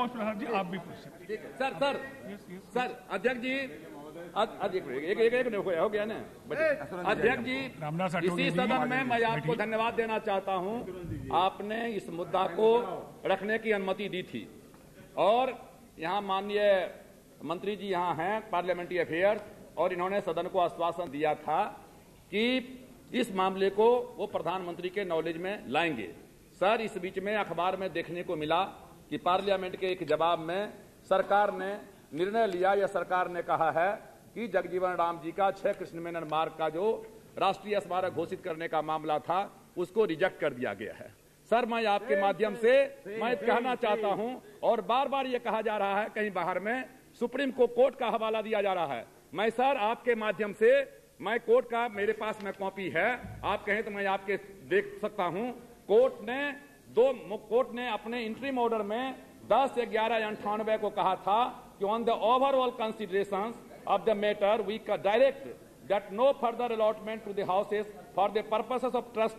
प्रसाद जी आप भी पूछ सकते हैं। सर अध्यक्ष जी एक हो गया ना अध्यक्ष जी, इसी सदन में मैं आपको धन्यवाद देना चाहता हूं। आपने इस मुद्दा को रखने की अनुमति दी थी और यहां माननीय मंत्री जी यहां हैं पार्लियामेंट्री अफेयर्स, और इन्होंने सदन को आश्वासन दिया था कि इस मामले को वो प्रधानमंत्री के नॉलेज में लाएंगे। सर, इस बीच में अखबार में देखने को मिला कि पार्लियामेंट के एक जवाब में सरकार ने निर्णय लिया या सरकार ने कहा है कि जगजीवन राम जी का 6 कृष्ण मेनन मार्ग का जो राष्ट्रीय स्मारक घोषित करने का मामला था उसको रिजेक्ट कर दिया गया है। सर, मैं आपके माध्यम से मैं कहना चाहता हूं, और बार बार ये कहा जा रहा है कहीं बाहर में सुप्रीम कोर्ट का हवाला दिया जा रहा है। मैं सर आपके माध्यम से, मैं कोर्ट का मेरे पास में कॉपी है, आप कहें तो मैं आपके देख सकता हूं। कोर्ट ने अपने इंटरिम ऑर्डर में 10/11/98 को कहा था कि on the overall considerations of the matter we direct that no further allotment to the houses for the purposes of trust,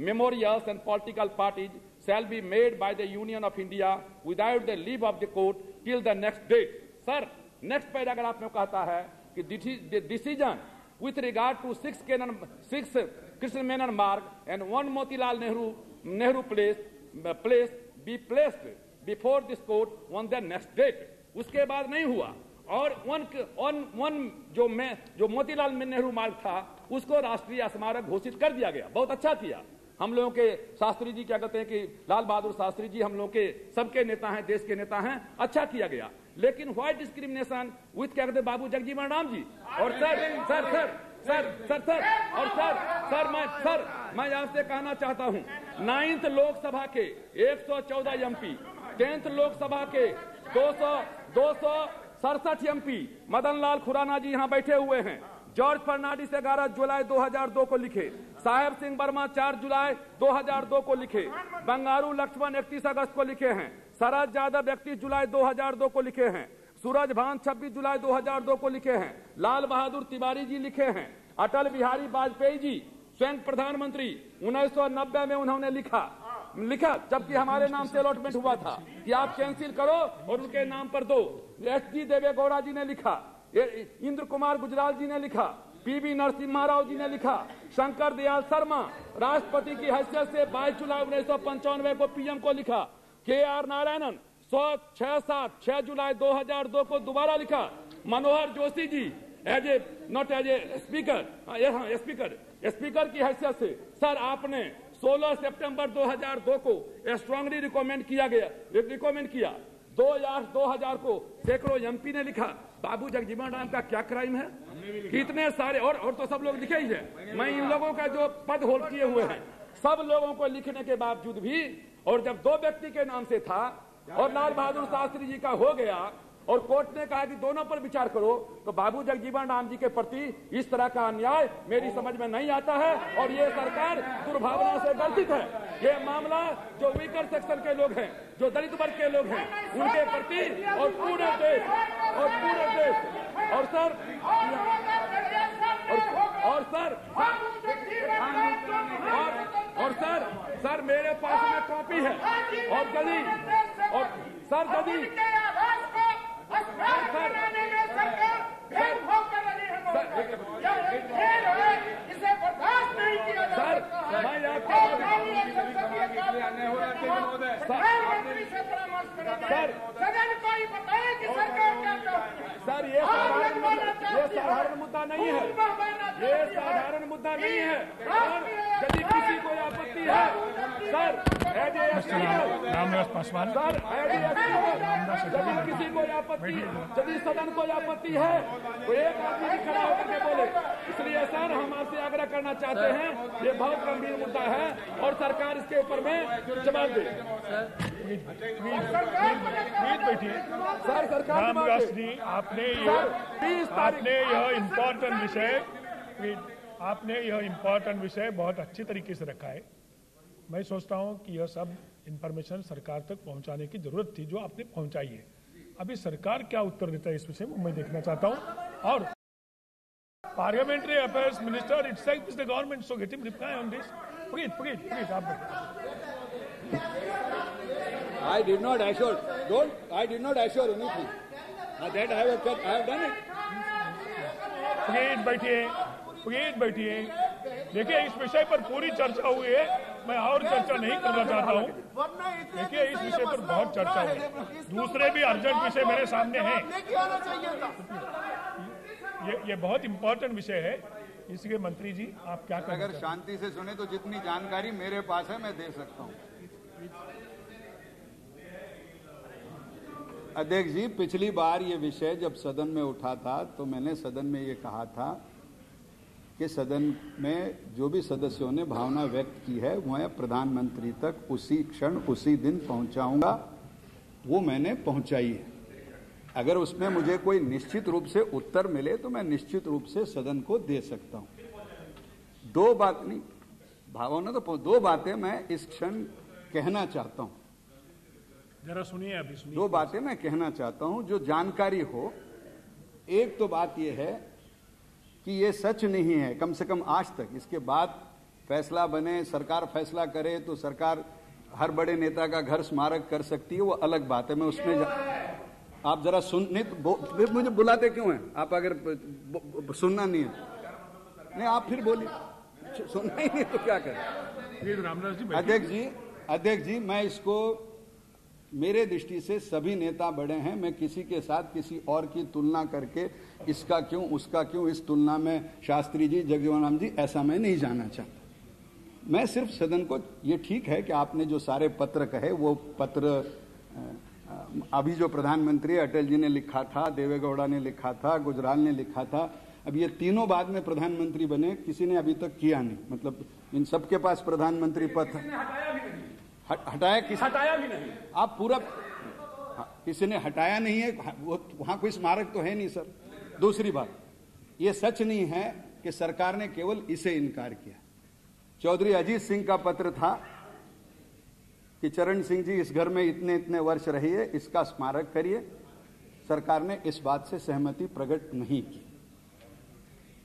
memorials and political parties shall be made by the Union of India without the leave of the court till the next date. Sir, next paragraph में कहता है कि the decision with regard to 6 Krishna Menon Marg and 1 Motilal Nehru place be placed before this court on the next date. उसके बाद नहीं हुआ, और जो मोतीलाल नेहरू मार्ग था उसको राष्ट्रीय स्मारक घोषित कर दिया गया। बहुत अच्छा किया। हम लोगों के शास्त्री जी क्या कहते हैं कि लाल बहादुर शास्त्री जी हम लोगों के सबके नेता हैं, देश के नेता हैं, अच्छा किया गया। लेकिन व्हाई डिस्क्रिमिनेशन विथ क्या कहते हैं बाबू जगजीवन राम जी। और सर मैं आपसे कहना चाहता हूं, 9th लोकसभा के 114 एमपी, 10th लोकसभा के 267 एमपी मदन लाल खुराना जी यहां बैठे हुए हैं। जॉर्ज फर्नांडिस 11 जुलाई 2002 को लिखे, साहेब सिंह वर्मा 4 जुलाई 2002 को लिखे, बंगारू लक्ष्मण 31 अगस्त को लिखे हैं, शरद यादव 31 जुलाई 2002 को लिखे हैं, सूरज भान 26 जुलाई 2002 को लिखे हैं, लाल बहादुर तिवारी जी लिखे हैं, अटल बिहारी वाजपेयी जी स्वयं प्रधानमंत्री 1990 में उन्होंने लिखा जबकि हमारे नाम से अलॉटमेंट हुआ था कि आप कैंसिल करो और उनके नाम पर दो। एच.डी. देवेगौड़ा जी ने लिखा, इंद्र कुमार गुजराल जी ने लिखा, पी.वी. नरसिम्हा राव जी ने लिखा, शंकर दयाल शर्मा राष्ट्रपति की हैसियत से 22 जुलाई 1995 को पीएम को लिखा, के.आर. नारायणन 6 जुलाई 2002 को दोबारा लिखा, मनोहर जोशी जी स्पीकर की हैसियत से सर आपने 16 सितंबर 2002 को स्ट्रांगली रिकमेंड किया 2000 को सैकड़ों एमपी ने लिखा। बाबू जगजीवन राम का क्या क्राइम है? कितने सारे और तो सब लोग लिखे ही है। मैं इन लोगों का जो पद होल्ड किए हुए हैं सब लोगों को लिखने के बावजूद भी, और जब 2 व्यक्ति के नाम से था और लाल बहादुर शास्त्री जी का हो गया और कोर्ट ने कहा कि दोनों पर विचार करो, तो बाबू जगजीवन राम जी के प्रति इस तरह का अन्याय मेरी समझ में नहीं आता है और ये सरकार दुर्भावना से ग्रसित है। ये मामला जो वीकर सेक्शन के लोग हैं, जो दलित वर्ग के लोग हैं, उनके प्रति और पूरे देश और सर मेरे पास में कॉपी है और इसे बर्दाश्त नहीं किया जा सकता है। सदन को ही बताए कि सरकार क्या चाहती है। सर ये साधारण मुद्दा नहीं है, ये साधारण मुद्दा नहीं है। यदि किसी को आपत्ति है सर रामविलास पासवान, यदि किसी को आपत्ति, यदि सदन को आपत्ति है तो एक आदमी भी खड़ा होकर के बोले। इसलिए सर हम आपसे आग्रह करना चाहते हैं, ये बहुत गंभीर मुद्दा है और सरकार इसके ऊपर में जवाब दे। बैठिए सर सरकार रामविलास जी, आपने यह इम्पोर्टेंट विषय बहुत अच्छी तरीके से रखा है। मैं सोचता हूं कि यह सब इंफॉर्मेशन सरकार तक पहुंचाने की जरूरत थी जो आपने पहुंचाई है। अभी सरकार क्या उत्तर देता है इस विषय में मैं देखना चाहता हूं। और parliamentary affairs minister itself is the government, so get him reply on this. Please आप I did not assure. I did not assure anything. That I have done it. Please बैठिए। देखिए, इस विषय पर पूरी चर्चा हुई है, मैं और चर्चा नहीं करना चाहता हूँ। देखिए, इस विषय पर बहुत चर्चा हुई, दूसरे भी अर्जेंट विषय मेरे सामने हैं। ये बहुत इंपॉर्टेंट विषय है, इसलिए मंत्री जी आप क्या करें? अगर शांति से सुने तो जितनी जानकारी मेरे पास है मैं दे सकता हूँ। अध्यक्ष जी, पिछली बार ये विषय जब सदन में उठा था तो मैंने सदन में ये कहा था कि सदन में जो भी सदस्यों ने भावना व्यक्त की है मैं प्रधानमंत्री तक उसी क्षण उसी दिन पहुंचाऊंगा। वो मैंने पहुंचाई है। अगर उसमें मुझे कोई निश्चित रूप से उत्तर मिले तो मैं निश्चित रूप से सदन को दे सकता हूं। दो बात नहीं, भावना तो दो बातें मैं इस क्षण कहना चाहता हूं। जरा सुनिए, अभी सुनिए। दो बातें मैं कहना चाहता हूं जो जानकारी हो। एक तो बात यह है कि ये सच नहीं है, कम से कम आज तक। इसके बाद फैसला बने, सरकार फैसला करे तो सरकार हर बड़े नेता का घर स्मारक कर सकती है, वो अलग बात है। मैं उसमें आप जरा सुन, नहीं तो फिर मुझे बुलाते क्यों हैं आप? अगर सुनना नहीं है, नहीं आप फिर बोलिए, सुनना ही नहीं तो क्या करें? अध्यक्ष जी, मैं इसको, मेरे दृष्टि से सभी नेता बड़े हैं। मैं किसी के साथ किसी और की तुलना करके इसका क्यों उसका क्यों, इस तुलना में शास्त्री जी, जगजीवन राम जी, ऐसा मैं नहीं जाना चाहता। मैं सिर्फ सदन को, ये ठीक है कि आपने जो सारे पत्र कहे वो पत्र अभी जो प्रधानमंत्री अटल जी ने लिखा था, देवेगौड़ा ने लिखा था, गुजराल ने लिखा था, अब ये तीनों बाद में प्रधानमंत्री बने, किसी ने अभी तक किया नहीं। मतलब इन सबके पास प्रधानमंत्री पद हटाया भी नहीं। आप पूरा किसी ने हटाया नहीं है, वहां कोई स्मारक तो है नहीं सर। दूसरी बात, ये सच नहीं है कि सरकार ने केवल इसे इनकार किया। चौधरी अजीत सिंह का पत्र था कि चरण सिंह जी इस घर में इतने इतने वर्ष रहिए, इसका स्मारक करिए। सरकार ने इस बात से सहमति प्रकट नहीं की।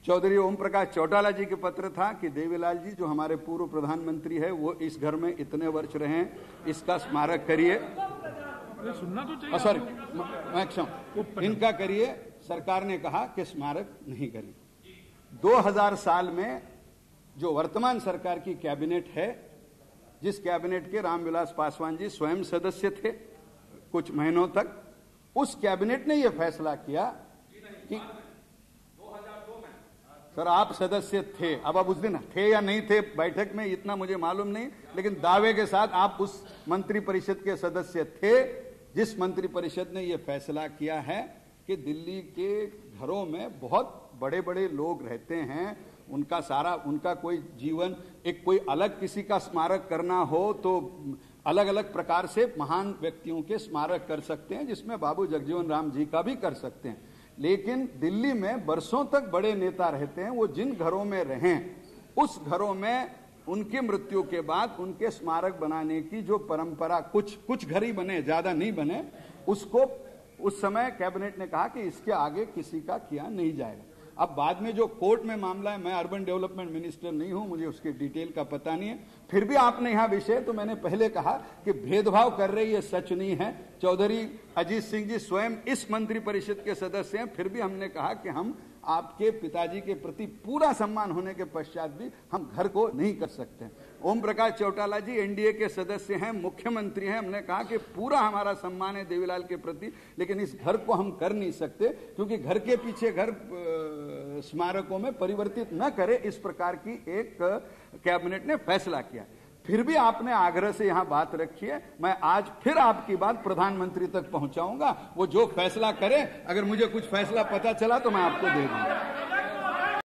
चौधरी ओम प्रकाश चौटाला जी के पत्र था कि देवीलाल जी जो हमारे पूर्व प्रधानमंत्री है वो इस घर में इतने वर्ष रहे, इसका स्मारक करिए। सुनना तो चाहिए। सॉरी, मैं क्षमा, इनका करिए। सरकार ने कहा कि स्मारक नहीं करिए। 2000 साल में जो वर्तमान सरकार की कैबिनेट है, जिस कैबिनेट के रामविलास पासवान जी स्वयं सदस्य थे कुछ महीनों तक, उस कैबिनेट ने यह फैसला किया कि सर आप सदस्य थे, अब उस दिन थे या नहीं थे बैठक में इतना मुझे मालूम नहीं, लेकिन दावे के साथ आप उस मंत्रिपरिषद के सदस्य थे जिस मंत्रिपरिषद ने यह फैसला किया है कि दिल्ली के घरों में बहुत बड़े बड़े लोग रहते हैं, उनका कोई जीवन, एक कोई अलग किसी का स्मारक करना हो तो अलग अलग प्रकार से महान व्यक्तियों के स्मारक कर सकते हैं, जिसमें बाबू जगजीवन राम जी का भी कर सकते हैं। लेकिन दिल्ली में बरसों तक बड़े नेता रहते हैं, वो जिन घरों में रहें उस घरों में उनकी मृत्यु के बाद उनके स्मारक बनाने की जो परंपरा, कुछ घर ही बने, ज्यादा नहीं बने, उसको उस समय कैबिनेट ने कहा कि इसके आगे किसी का किया नहीं जाएगा। अब बाद में जो कोर्ट में मामला है, मैं अर्बन डेवलपमेंट मिनिस्टर नहीं हूं, मुझे उसके डिटेल का पता नहीं है, फिर भी आपने यहां विषय, तो मैंने पहले कहा कि भेदभाव कर रही है, सच नहीं है। चौधरी अजीत सिंह जी स्वयं इस मंत्रिपरिषद के सदस्य हैं, फिर भी हमने कहा कि हम आपके पिताजी के प्रति पूरा सम्मान होने के पश्चात भी हम घर को नहीं कर सकते। ओम प्रकाश चौटाला जी एनडीए के सदस्य हैं, मुख्यमंत्री हैं, हमने कहा कि पूरा हमारा सम्मान है देवीलाल के प्रति, लेकिन इस घर को हम कर नहीं सकते क्योंकि घर के पीछे घर स्मारकों में परिवर्तित न करे, इस प्रकार की एक कैबिनेट ने फैसला किया। फिर भी आपने आग्रह से यहां बात रखी है, मैं आज फिर आपकी बात प्रधानमंत्री तक पहुंचाऊंगा। वो जो फैसला करे, अगर मुझे कुछ फैसला पता चला तो मैं आपको दे दूंगा।